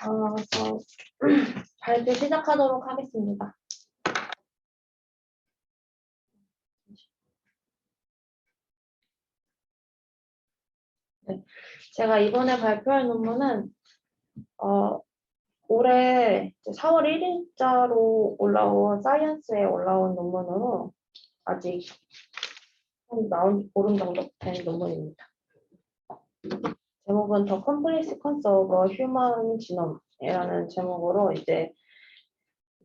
그래서 발표 시작하도록 하겠습니다. 네, 제가 이번에 발표할 논문은 올해 4월 1일자로 올라온 사이언스에 올라온 논문으로 아직 나온 지 보름 정도 된 논문입니다. 제목은 The Complete Sequence of a Human Genome이라는 제목으로 이제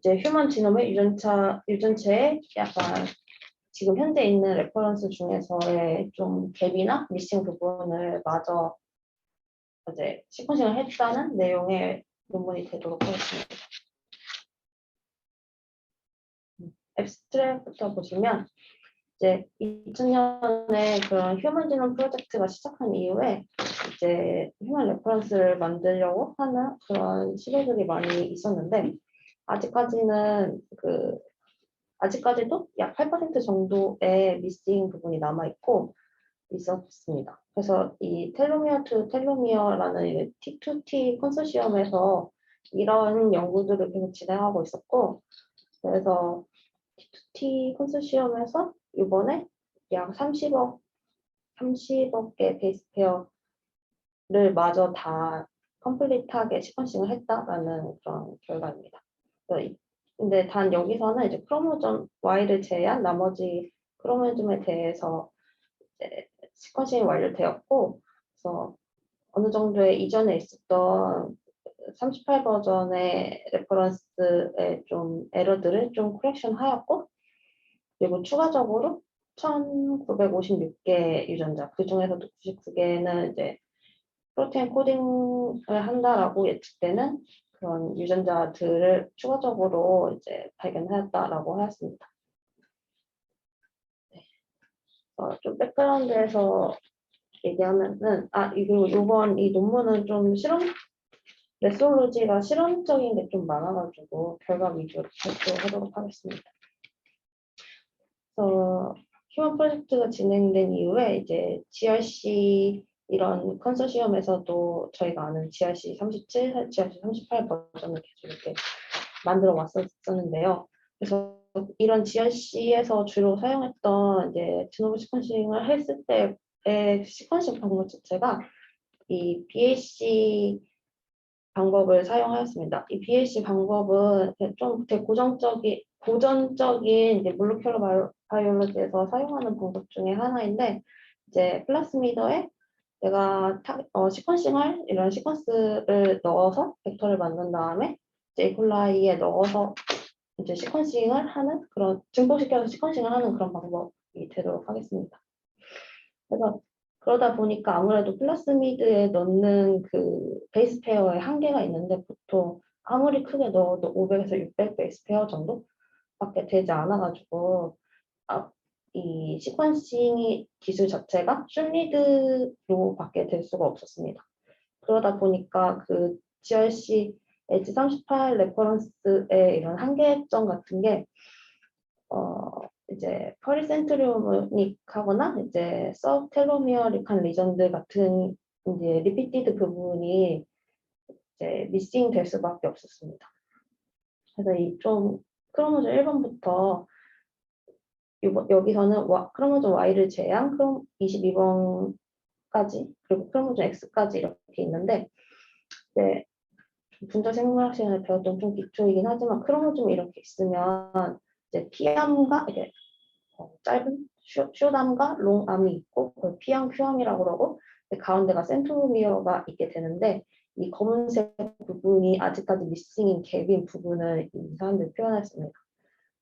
휴먼 지놈의 유전체의 약간 지금 현재 있는 레퍼런스 중에서의 좀 갭이나 미싱 부분을 마저 이제 시퀀싱을 했다는 내용의 논문이 되도록 하겠습니다. 앱스트랙부터 보시면 이제 2000년에 그런 휴먼 지놈 프로젝트가 시작한 이후에 이제 휴먼 레퍼런스를 만들려고 하는 그런 시도들이 많이 있었는데 아직까지도 약 8% 정도의 미싱 부분이 남아있고 있었습니다. 그래서 이 텔로미어 투 텔로미어라는 T2T 컨소시엄에서 이런 연구들을 계속 진행하고 있었고, 그래서 T2T 컨소시엄에서 이번에 약 30억의 베이스 페어를 마저 다 컴플리트하게 시퀀싱을 했다라는 그런 결과입니다. 근데 단 여기서는 이제 크로모점 Y를 제외한 나머지 크로모점에 대해서 이제 시퀀싱이 완료되었고, 그래서 어느 정도의 이전에 있었던 38 버전의 레퍼런스의 좀 에러들을 좀 커렉션 하였고, 그리고 추가적으로 1956개 유전자, 그 중에서도 99개는 이제 프로테인 코딩을 한다라고 예측되는 그런 유전자들을 추가적으로 이제 발견하였다라고 하였습니다. 네. 좀 백그라운드에서 얘기하면은 그리고 이번 이 논문은 좀 메소로지가 실험적인 게 좀 많아가지고 결과 위주로 발표하도록 하겠습니다. 그래서 휴먼 프로젝트가 진행된 이후에 이제 GRC 이런 컨소시엄에서도 저희가 아는 GRC 37, GRC 38 버전을 계속 이렇게 만들어 왔었는데요. 그래서 이런 GRC에서 주로 사용했던 이제 지노브 시퀀싱을 했을 때의 시퀀싱 방법 자체가 이 BAC 방법을 사용하였습니다. 이 BAC 방법은 좀 되게 고전적인 이제 몰레큘러 바이올로지에서 사용하는 방법 중에 하나인데, 이제 플라스미더에 내가 시퀀싱을 이런 시퀀스를 넣어서 벡터를 만든 다음에 이제 이콜라이에 넣어서 이제 시퀀싱을 하는 그런 증폭시켜서 시퀀싱을 하는 그런 방법이 되도록 하겠습니다. 그래서 그러다 보니까 아무래도 플라스미드에 넣는 그 베이스 페어에 한계가 있는데, 보통 아무리 크게 넣어도 500에서 600 베이스 페어 정도밖에 되지 않아가지고 이 시퀀싱 기술 자체가 슐리드로밖에 될 수가 없었습니다. 그러다 보니까 그 GRC 엣지 38 레퍼런스의 이런 한계점 같은 게 이제 퍼리센트리오닉하거나 이제 서브텔로미어릭한 리전들 같은 이제 리피티드 부분이 이제 미싱 될 수밖에 없었습니다. 그래서 이 좀 크로모좀 1번부터 여기서는 크로모좀 Y를 제외한 22번까지 그리고 크로모좀 X까지 이렇게 있는데, 이제 분자 생물학 시간에 배웠던 좀 기초이긴 하지만 크로모좀이 이렇게 있으면 이제 P암과 이게 짧은 숏암과 롱암이 있고 그걸 P암, Q암이라고 그러고 가운데가 센트로미어가 있게 되는데, 이 검은색 부분이 아직까지 미싱인 갭인 부분을 이 사람들이 표현했습니다.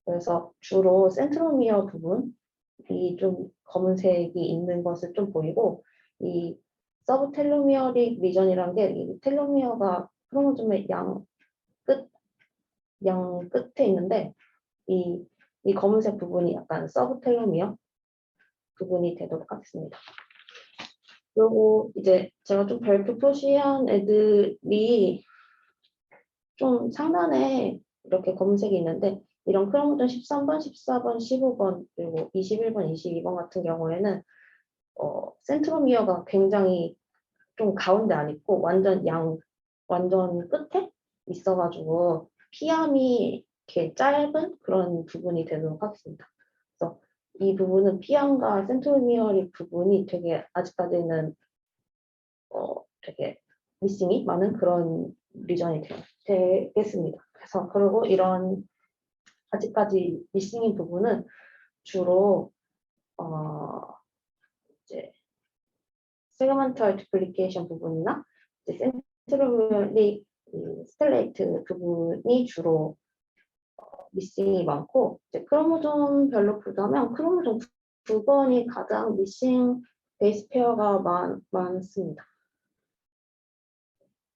그래서 주로 센트로미어 부분이 좀 검은색이 있는 것을 좀 보이고, 이 서브텔로미어릭 리전이라는 게 이 텔로미어가 크로모즘의 양 끝에 있는데, 이 검은색 부분이 약간 서브텔로미어 부분이 되도록 하겠습니다. 그리고 이제 제가 좀 별표 표시한 애들이 좀 상단에 이렇게 검은색이 있는데, 이런 크로모점 13번, 14번, 15번, 그리고 21번, 22번 같은 경우에는 센트로미어가 굉장히 좀 가운데 안 있고 완전 완전 끝에 있어가지고 피암이 이렇게 짧은 그런 부분이 되도록 하겠습니다. 그래서 이 부분은 피암과 센트로미어리 부분이 되게 아직까지는 되게 미싱이 많은 그런 리전이 되겠습니다. 그래서 그리고 이런 아직까지 미싱인 부분은 주로 이제 세그먼털 디플리케이션 부분이나 이제 센트럴리 스텔레이트 부분이 주로 미싱이 많고, 이제 크로모좀별로 보자면 크로모좀 9번이 가장 미싱 베이스 페어가 많습니다.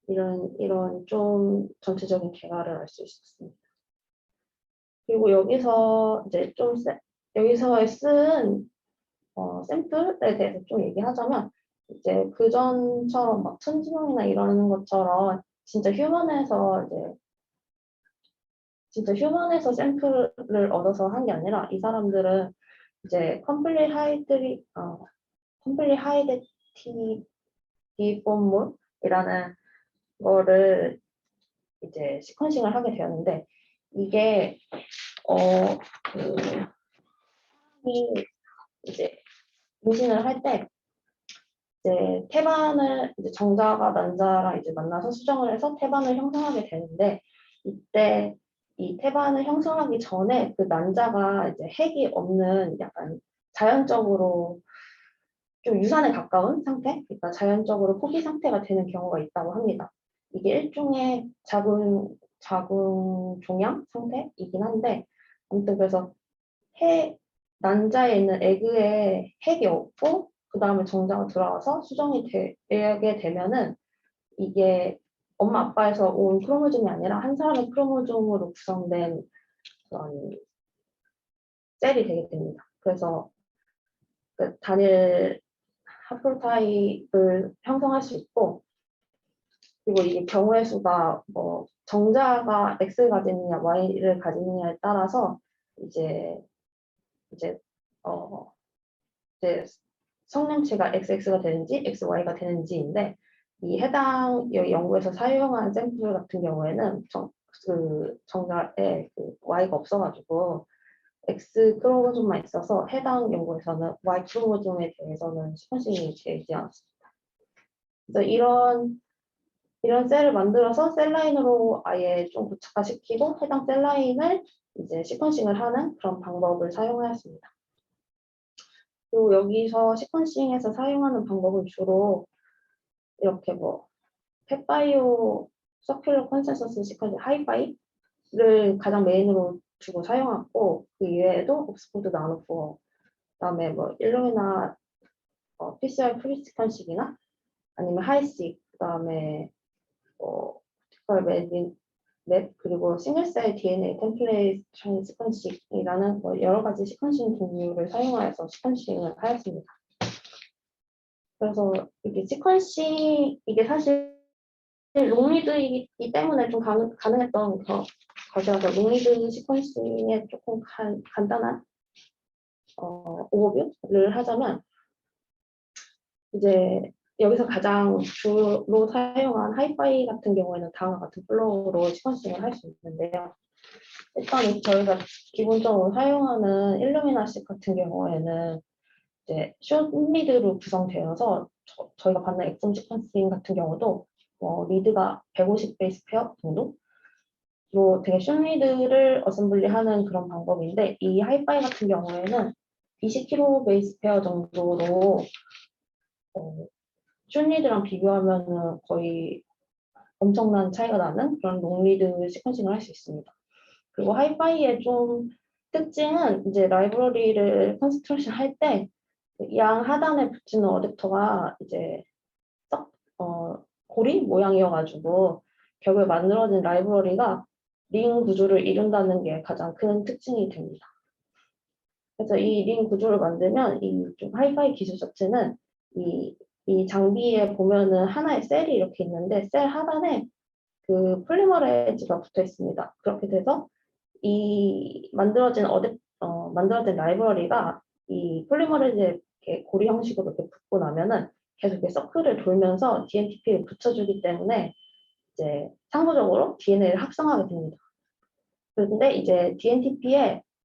이런 좀 전체적인 개화를 알 수 있었습니다. 그리고 여기서 이제 좀 여기서 쓴 샘플에 대해서 좀 얘기하자면, 이제 그전처럼 막 천지명이나 이러는 것처럼 진짜 휴먼에서 샘플을 얻어서 한 게 아니라, 이 사람들은 이제 컴플리 하이데티 디폼몰이라는 거를 이제 시퀀싱을 하게 되었는데, 이게 그 사람이 이제 임신을 할 때 이제 태반을 이제 정자가 난자랑 이제 만나서 수정을 해서 태반을 형성하게 되는데, 이때 이 태반을 형성하기 전에 그 난자가 이제 핵이 없는 약간 자연적으로 좀 유산에 가까운 상태, 그러니까 자연적으로 포기 상태가 되는 경우가 있다고 합니다. 이게 일종의 자궁 종양 상태이긴 한데, 아무튼 그래서 난자에 있는 에그에 핵이 없고 그 다음에 정자가 들어와서 수정이 되게 되면은, 이게 엄마 아빠에서 온 크로모즘이 아니라 한 사람의 크로모즘으로 구성된 그런 셀이 되게 됩니다. 그래서 그 단일 하플타입을 형성할 수 있고, 그리고 이게 경우의 수가 뭐 정자가 X를 가지느냐 Y를 가지느냐에 따라서 이제 이제 어 이제 성능치가 XX가 되는지 XY가 되는지인데, 이 해당 연구에서 사용한 샘플 같은 경우에는 그 정자에 그 Y가 없어가지고 X 크로모즘만 있어서 해당 연구에서는 Y 크로모즘에 대해서는 시퀀싱이 되지 않습니다. 그래서 이런 셀을 만들어서 셀 라인으로 아예 좀 고착화시키고 해당 셀 라인을 이제 시퀀싱을 하는 그런 방법을 사용하였습니다. 그리고 여기서 시퀀싱에서 사용하는 방법은 주로 이렇게 뭐 펫바이오 서큘러 컨센서스 시퀀싱 하이파이를 가장 메인으로 주고 사용하고, 그 이외에도 옥스포드 나노포, 그다음에 뭐 일루미나 PCR 프리 시퀀싱이나 아니면 하이식, 그다음에 특별 맵, 그리고 싱글셀 DNA 템플레이션 시퀀싱이라는 뭐 여러 가지 시퀀싱 종류를 사용하여서 시퀀싱을 하였습니다. 그래서 이게 사실 롱리드이기 때문에 좀 가능했던 것이라서, 롱리드 시퀀싱의 조금 간단한 오버뷰를 하자면, 이제 여기서 가장 주로 사용한 하이파이 같은 경우에는 다음과 같은 플로우로 시퀀싱을 할 수 있는데요. 일단 저희가 기본적으로 사용하는 일루미나식 같은 경우에는 이제 숏리드로 구성되어서 저희가 받는 엑솜 시퀀싱 같은 경우도 리드가 150 베이스 페어 정도로 되게 숏리드를 어셈블리하는 그런 방법인데, 이 하이파이 같은 경우에는 20kg 베이스 페어 정도로 숏리드랑 비교하면은 거의 엄청난 차이가 나는 그런 롱리드 시퀀싱을 할 수 있습니다. 그리고 하이파이의 좀 특징은 이제 라이브러리를 컨스트럭션 할 때 양 하단에 붙이는 어댑터가 이제 고리 모양이어가지고 결국에 만들어진 라이브러리가 링 구조를 이룬다는 게 가장 큰 특징이 됩니다. 그래서 이 링 구조를 만들면 이 좀 하이파이 기술 자체는 이 장비에 보면은 하나의 셀이 이렇게 있는데, 셀 하단에 그 폴리머레이즈가 붙어 있습니다. 그렇게 돼서 이 만들어진 라이브러리가 이 폴리머레이즈에 이렇게 고리 형식으로 이렇게 붙고 나면은 계속 이렇게 서클을 돌면서 DNTP를 붙여주기 때문에 이제 상부적으로 DNA를 합성하게 됩니다. 그런데 이제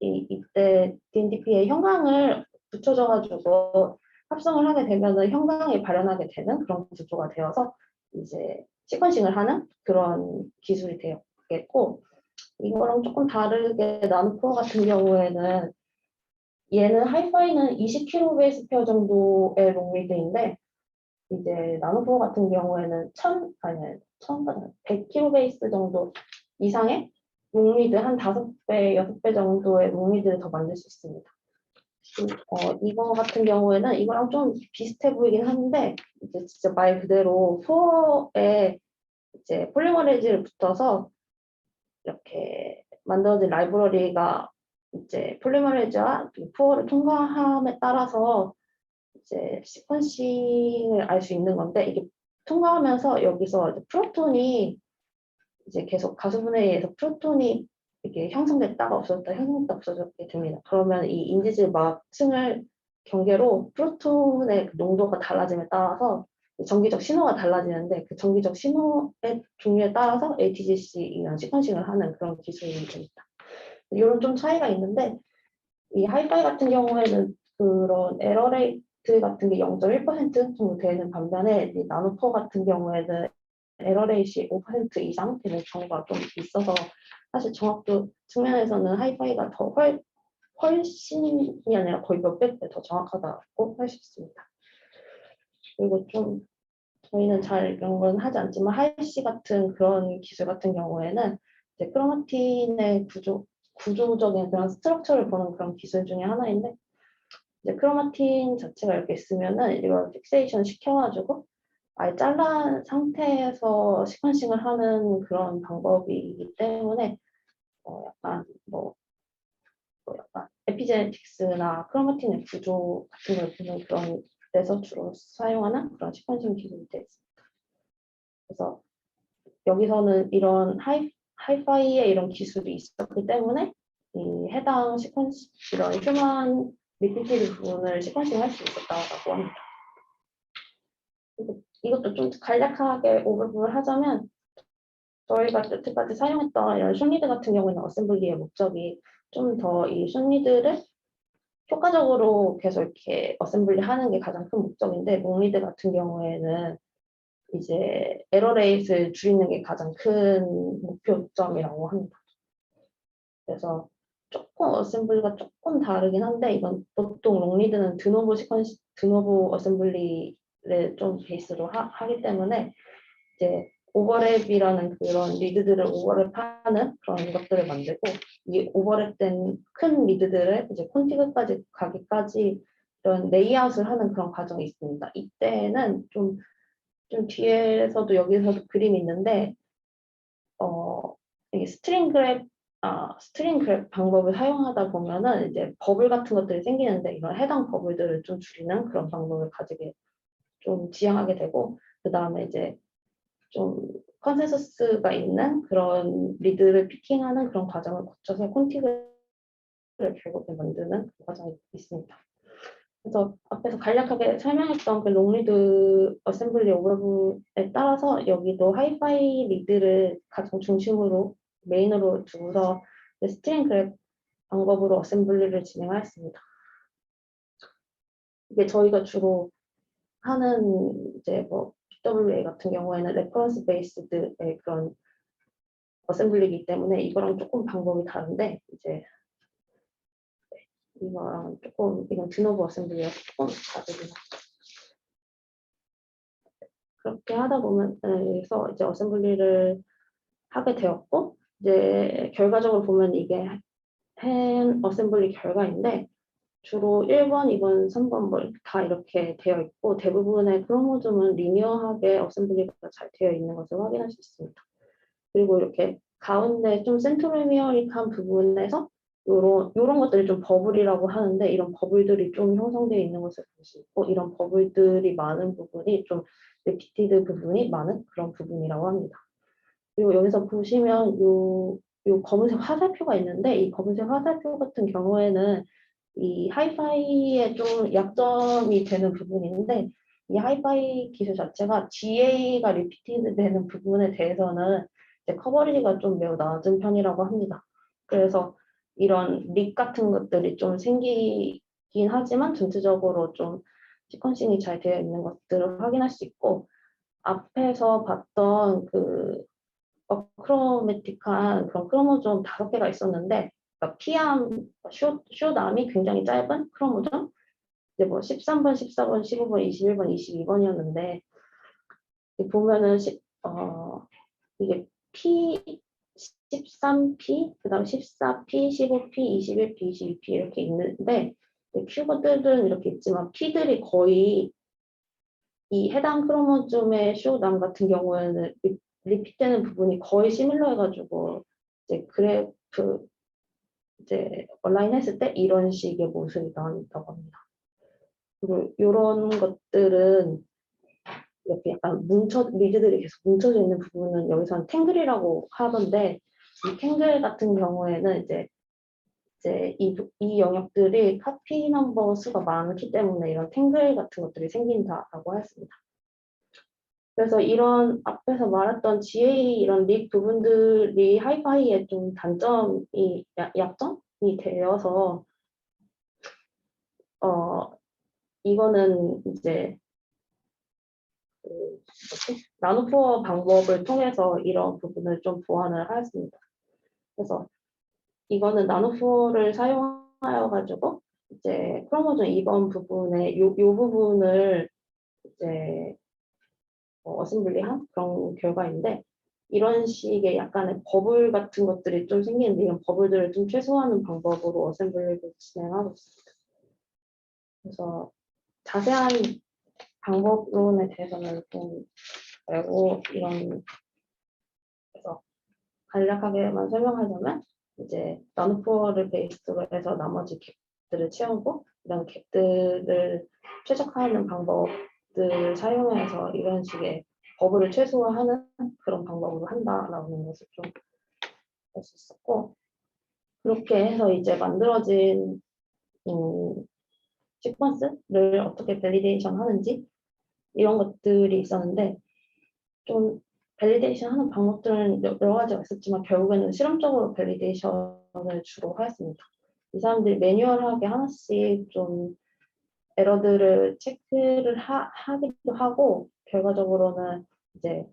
이때 DNTP에 형광을 붙여줘가지고 합성을 하게 되면은 형광이 발현하게 되는 그런 구조가 되어서 이제 시퀀싱을 하는 그런 기술이 되겠고, 이거랑 조금 다르게 나노코어 같은 경우에는 얘는 하이파이는 20kbps 정도의 롱리드인데 이제 나노코어 같은 경우에는 100kbps 정도 이상의 롱리드 한 5배, 6배 정도의 롱리드를 더 만들 수 있습니다. 이거 같은 경우에는 이거랑 좀 비슷해 보이긴 하는데 이제 진짜 말 그대로 코어에 이제 폴리머레이즈를 붙여서 이렇게 만들어진 라이브러리가 이제 폴리머레이즈와 푸어를 통과함에 따라서 이제 시퀀싱을 알 수 있는 건데, 이게 통과하면서 여기서 이제 프로톤이 이제 계속 가수분해에 의해서 프로톤이 이렇게 형성됐다가 없어졌게 됩니다. 그러면 이 인지질 막층을 경계로 프로톤의 그 농도가 달라짐에 따라서 전기적 신호가 달라지는데, 그 전기적 신호의 종류에 따라서 ATGC 이런 시퀀싱을 하는 그런 기술이 됩니다. 이런 좀 차이가 있는데, 이 하이파이 같은 경우에는 그런 에러 레이트 같은 게 0.1% 정도 되는 반면에 이 나노코어 같은 경우에는 에러 레이시 5% 이상 되는 경우가 좀 있어서 사실 정확도 측면에서는 하이파이가 더 훨씬이 아니라 거의 몇백 배 더 정확하다고 할 수 있습니다. 그리고 좀 저희는 잘 이런 건 하지 않지만 하이시 같은 그런 기술 같은 경우에는 이제 크로마틴의 구조적인 그런 스트럭처를 보는 그런 기술 중에 하나인데, 이제 크로마틴 자체가 이렇게 있으면은 이걸 픽세이션 시켜가지고 아예 잘란 상태에서 시퀀싱을 하는 그런 방법이기 때문에 약간 약간 에피제네틱스나 크로마틴의 구조 같은 걸 보는 그런 데서 주로 사용하는 그런 시퀀싱 기술이 되어 있습니다. 그래서 여기서는 이런 하이파이의 이런 기술이 있었기 때문에 이 해당 시퀀싱 이런 휴먼 리피티드 부분을 시퀀싱 할 수 있었다고 합니다. 이것도 좀 간략하게 오버뷰를 하자면, 저희가 여태까지 사용했던 이런 숏리드 같은 경우에는 어셈블리의 목적이 좀 더 이 숏리드를 효과적으로 계속 이렇게 어셈블리 하는 게 가장 큰 목적인데, 롱리드 같은 경우에는 이제 에러 레이트를 줄이는 게 가장 큰 목표점이라고 합니다. 그래서 조금 어셈블리가 조금 다르긴 한데, 이건 보통 롱리드는 드노보 어셈블리를 좀 베이스로 하기 때문에 이제 오버랩이라는 그런 리드들을 오버랩하는 그런 것들을 만들고, 이 오버랩된 큰 리드들을 이제 콘티그까지 가기까지 이런 레이아웃을 하는 그런 과정이 있습니다. 이때는 좀 뒤에서도 여기서도 그림이 있는데, 이게 스트링 그랩 방법을 사용하다 보면은 이제 버블 같은 것들이 생기는데, 이런 해당 버블들을 좀 줄이는 그런 방법을 가지게 좀 지향하게 되고, 그 다음에 이제 좀 컨센서스가 있는 그런 리드를 피킹하는 그런 과정을 거쳐서 콘티그를 결국에 만드는 그 과정이 있습니다. 그래서 앞에서 간략하게 설명했던 그 롱리드 어셈블리 오버랩에 따라서 여기도 하이파이 리드를 가장 중심으로 메인으로 두고서 스트링 그랩 방법으로 어셈블리를 진행하였습니다. 이게 저희가 주로 하는 이제 PWA 같은 경우에는 레퍼런스 베이스드의 그런 어셈블리이기 때문에 이거랑 조금 방법이 다른데, 이제 이거랑 조금 이건 드노브 어셈블리랑 조금 다르긴 합니다. 그렇게 하다 보면 그래서 이제 어셈블리를 하게 되었고, 이제 결과적으로 보면 이게 hand 어셈블리 결과인데 주로 1번, 2번, 3번 다 이렇게 되어 있고, 대부분의 크로모즘은 리니어하게 어셈블리가 잘 되어 있는 것을 확인할 수 있습니다. 그리고 이렇게 가운데 좀 센트로미어릭한 부분에서 요런 것들이 좀 버블이라고 하는데, 이런 버블들이 좀 형성되어 있는 것을 볼 수 있고, 이런 버블들이 많은 부분이 좀 리피티드 부분이 많은 그런 부분이라고 합니다. 그리고 여기서 보시면 요 검은색 화살표가 있는데, 이 검은색 화살표 같은 경우에는 이 하이파이의 좀 약점이 되는 부분인데, 이 하이파이 기술 자체가 GA가 리피트 되는 부분에 대해서는 이제 커버리지가 좀 매우 낮은 편이라고 합니다. 그래서 이런 릭 같은 것들이 좀 생기긴 하지만 전체적으로 좀 시퀀싱이 잘 되어 있는 것들을 확인할 수 있고, 앞에서 봤던 그 어크로매틱한 그런 크로모좀 5개가 있었는데, 그러니까 P암, 숏암이 굉장히 짧은 크로모점, 이제 뭐 13번, 14번, 15번, 21번, 22번이었는데, 보면은 이게 P 13P, 그 다음 14P, 15P, 21P, 22P 이렇게 있는데, 큐브들은 이렇게 있지만 P들이 거의 이 해당 크로모즘의 쇼남 같은 경우에는 리핏되는 부분이 거의 시밀러해가지고 이제 그래프 이제 온라인 했을 때 이런 식의 모습이 나온다고 합니다. 그리고 이런 것들은 이렇게 약간 리드들이 계속 뭉쳐져 있는 부분은 여기서는 탱글이라고 하던데, 이 탱글 같은 경우에는 이제 이 영역들이 카피 넘버 수가 많기 때문에 이런 탱글 같은 것들이 생긴다라고 했습니다. 그래서 이런 앞에서 말했던 GA 이런 립 부분들이 하이파이의 좀 단점이 약점이 되어서 이거는 이제 그 나노포어 방법을 통해서 이런 부분을 좀 보완을 하였습니다. 그래서 이거는 나노포어를 사용하여 가지고 이제 크로모좀 2번 부분에 요 부분을 이제 어셈블리한 그런 결과인데, 이런 식의 약간의 버블 같은 것들이 좀 생기는데 이런 버블들을 좀 최소화하는 방법으로 어셈블리를 진행하고 있습니다. 그래서 자세한 방법론에 대해서는 좀 말고 그래서 간략하게만 설명하자면 이제 나노포어를 베이스로 해서 나머지 갭들을 채우고 이런 갭들을 최적화하는 방법들을 사용해서 이런 식의 버블을 최소화하는 그런 방법으로 한다라는 것을 좀 알 수 있었고, 그렇게 해서 이제 만들어진 시퀀스를 어떻게 밸리데이션 하는지 이런 것들이 있었는데, 좀 밸리데이션 하는 방법들은 여러 가지가 있었지만 결국에는 실험적으로 밸리데이션을 주로 하였습니다. 이 사람들이 매뉴얼하게 하나씩 좀 에러들을 체크를 하기도 하고, 결과적으로는 이제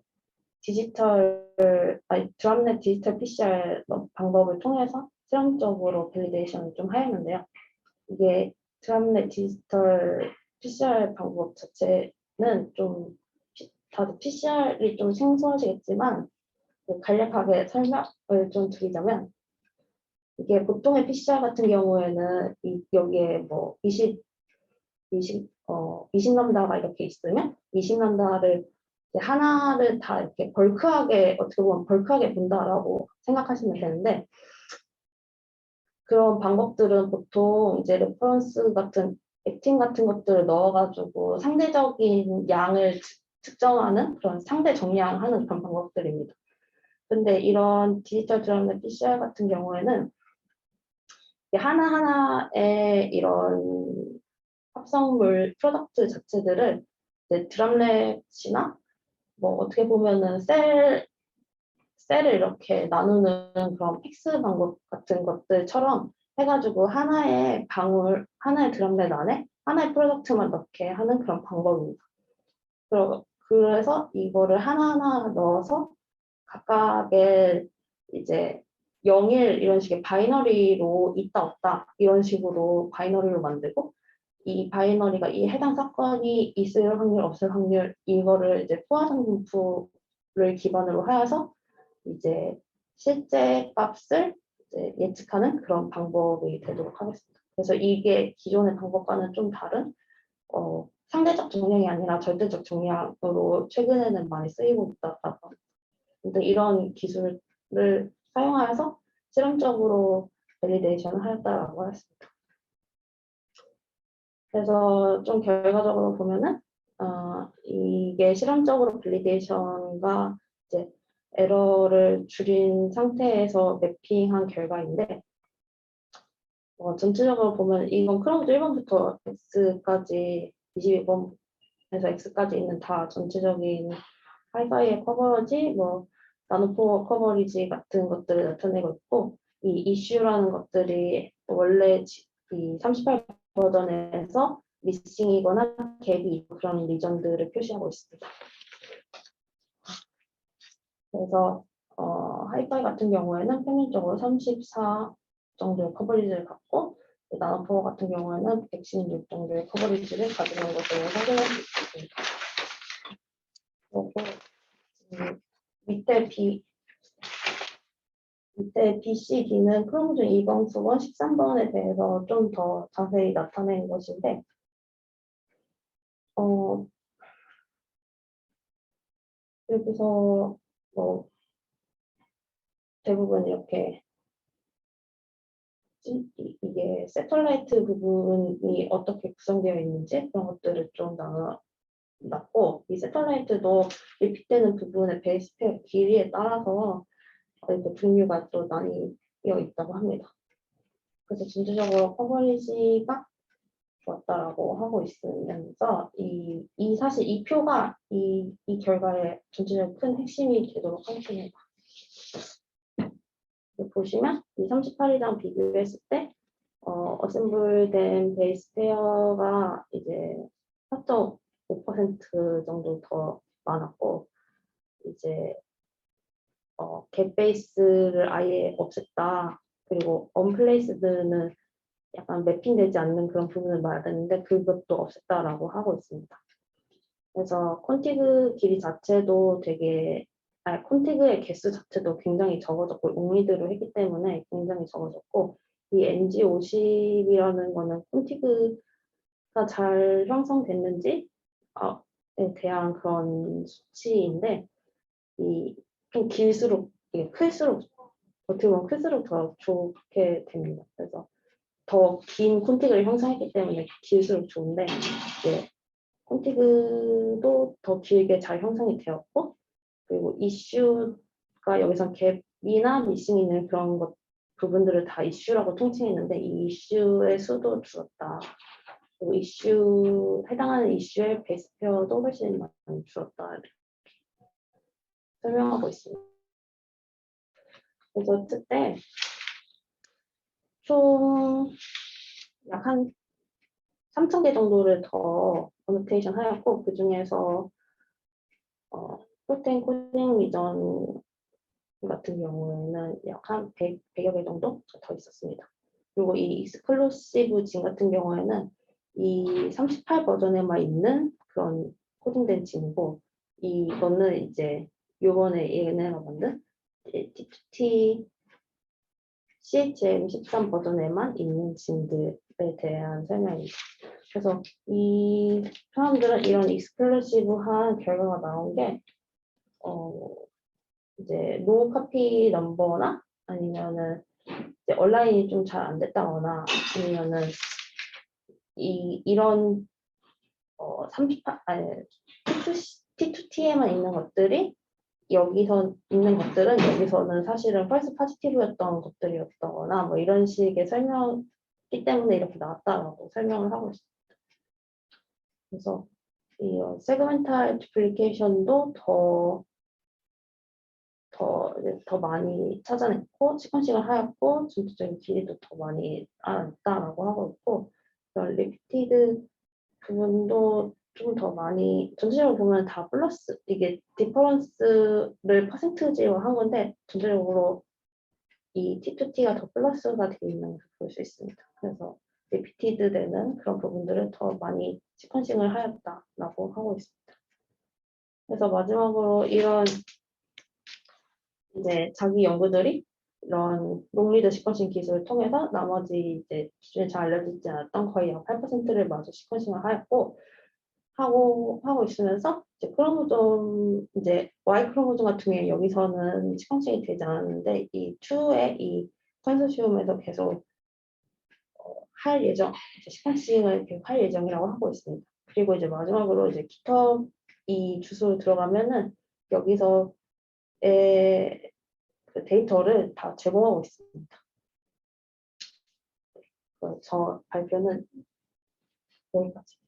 드랍넷 디지털 PCR 방법을 통해서 실험적으로 밸리데이션을 좀 하였는데요. 이게 드랍넷 디지털 PCR 방법 자체는 좀 다들 PCR이 좀 생소하시겠지만 간략하게 설명을 좀 드리자면, 이게 보통의 PCR 같은 경우에는 여기에 뭐 20람다가 이렇게 있으면 20람다를 하나를 다 이렇게 벌크하게, 어떻게 보면 벌크하게 본다라고 생각하시면 되는데, 그런 방법들은 보통 이제 레퍼런스 같은 액틴 같은 것들을 넣어가지고 상대적인 양을 측정하는 그런 상대 정량하는 그런 방법들입니다. 근데 이런 디지털 드럼넷 PCR 같은 경우에는 하나하나의 이런 합성물 프로덕트 자체들을 드럼넷이나 뭐 어떻게 보면은 셀을 이렇게 나누는 그런 픽스 방법 같은 것들처럼 해가지고 하나의 드럼넷 안에 하나의 프로덕트만 넣게 하는 그런 방법입니다. 그래서 이거를 하나하나 넣어서 각각의 이제 0일 이런 식의 바이너리로 있다 없다 이런 식으로 바이너리로 만들고, 이 바이너리가 이 해당 사건이 있을 확률 없을 확률 이거를 이제 포화정분포를 기반으로 하여서 이제 실제 값을 이제 예측하는 그런 방법이 되도록 하겠습니다. 그래서 이게 기존의 방법과는 좀 다른 상대적 정량이 아니라 절대적 정량으로 최근에는 많이 쓰이고 있다고. 근데 이런 기술을 사용하여서 실험적으로 밸리데이션을 하였다라고 했습니다. 그래서 좀 결과적으로 보면은 이게 실험적으로 밸리데이션과 이제 에러를 줄인 상태에서 매핑한 결과인데, 전체적으로 보면 이건 크로모즈 1번부터 X까지 22번 X까지 있는 다 전체적인 하이파이의 커버리지, 뭐 나노포어 커버리지 같은 것들을 나타내고 있고, 이 이슈라는 것들이 원래 이 38 버전에서 미싱이거나 갭이 있고 그런 리전들을 표시하고 있습니다. 그래서 하이파이 같은 경우에는 평균적으로 34 정도의 커버리지를 갖고, 나노포어 같은 경우에는 116 정도의 커버리지를 가지고 있는 것을 확인할 수 있습니다. 그리고 밑에 BCD는 크로모즘 2번수번 13번에 대해서 좀 더 자세히 나타낸 것인데, 여기서 뭐 대부분 이렇게 이게 세털라이트 부분이 어떻게 구성되어 있는지 그런 것들을 좀 나눴고, 이 세털라이트도 리핏되는 부분의 베이스 페어 길이에 따라서 이렇게 종류가 또 나뉘어 있다고 합니다. 그래서 전체적으로 커버리지가 좋았다라고 하고 있으면서 사실 이 표가 이 결과의 전체적인 큰 핵심이 되도록 하겠습니다. 보시면 이 38이랑 비교했을 때 어셈블된 베이스 페어가 이제 4.5% 정도 더 많았고, 이제 갭 베이스를 아예 없앴다. 그리고 언플레이스드는 약간 매핑되지 않는 그런 부분을 말했는데 그것도 없앴다라고 하고 있습니다. 그래서 콘티그 길이 자체도 콘티그의 개수 자체도 굉장히 적어졌고, 옹리드로 했기 때문에 굉장히 적어졌고, 이 NG50이라는 거는 콘티그가 잘 형성됐는지에 대한 그런 수치인데, 좀 길수록, 이게 클수록, 어떻게 보면 클수록 더 좋게 됩니다. 그래서 더 긴 콘티그를 형성했기 때문에 길수록 좋은데, 이제 콘티그도 더 길게 잘 형성이 되었고, 그리고 이슈가 여기서 갭이나 미싱이 있는 그런 부분들을 다 이슈라고 통칭했는데, 이 이슈의 수도 줄었다. 그리고 해당하는 이슈의 베이스 페어도 훨씬 많이 줄었다. 이렇게 설명하고 있습니다. 그래서 그때 총 약 한 3,000개 정도를 더 어노테이션 하였고, 그 중에서 프로테인 코딩 리전 같은 경우에는 약 한 100여 개 정도 더 있었습니다. 그리고 이 익스클루시브 진 같은 경우에는 이 38 버전에만 있는 그런 코딩된 진이고, 이거는 이제 요번에 얘네가 만든 T2T CHM 13 버전에만 있는 진들에 대한 설명입니다. 그래서 이 사람들은 이런 익스클루시브한 결과가 나온 게 이제 로우 카피 넘버나 아니면은 이제 온라인이 좀 잘 안 됐다거나, 아니면은 이런 38 아니 T2T에만 있는 것들이 여기서 있는 것들은 여기서는 사실은 펄스 파지티브였던 것들이었다거나 뭐 이런 식의 설명이기 때문에 이렇게 나왔다라고 설명을 하고 있습니다. 그래서 이 세그멘탈 디플리케이션도 더 많이 찾아냈고, 시퀀싱을 하였고, 전체적인 길이도 더 많이 알아냈다라고 하고 있고, 리피티드 부분도 좀 더 많이, 전체적으로 보면 다 플러스, 이게 디퍼런스를 퍼센트지로 한 건데, 전체적으로 이 T2T가 더 플러스가 되어 있는 것을 볼 수 있습니다. 그래서 리피티드 되는 그런 부분들을 더 많이 시퀀싱을 하였다라고 하고 있습니다. 그래서 마지막으로 이런 이제 자기 연구들이 이런 롱리드 시퀀싱 기술을 통해서 나머지 이제 기존에 잘 알려지지 않았던 거의 약 8%를 마저 시퀀싱을 하고 있으면서 이제 크로모좀 이제 Y 크로모좀 같은 경우에 여기서는 시퀀싱이 되지 않았는데, 이 2의 이 컨소시엄에서 계속 할 예정, 시퀀싱을 계속 할 예정이라고 하고 있습니다. 그리고 이제 마지막으로 이제 GitHub 이 주소로 들어가면은 여기서 그 데이터를 다 제공하고 있습니다. 저 발표는 여기까지.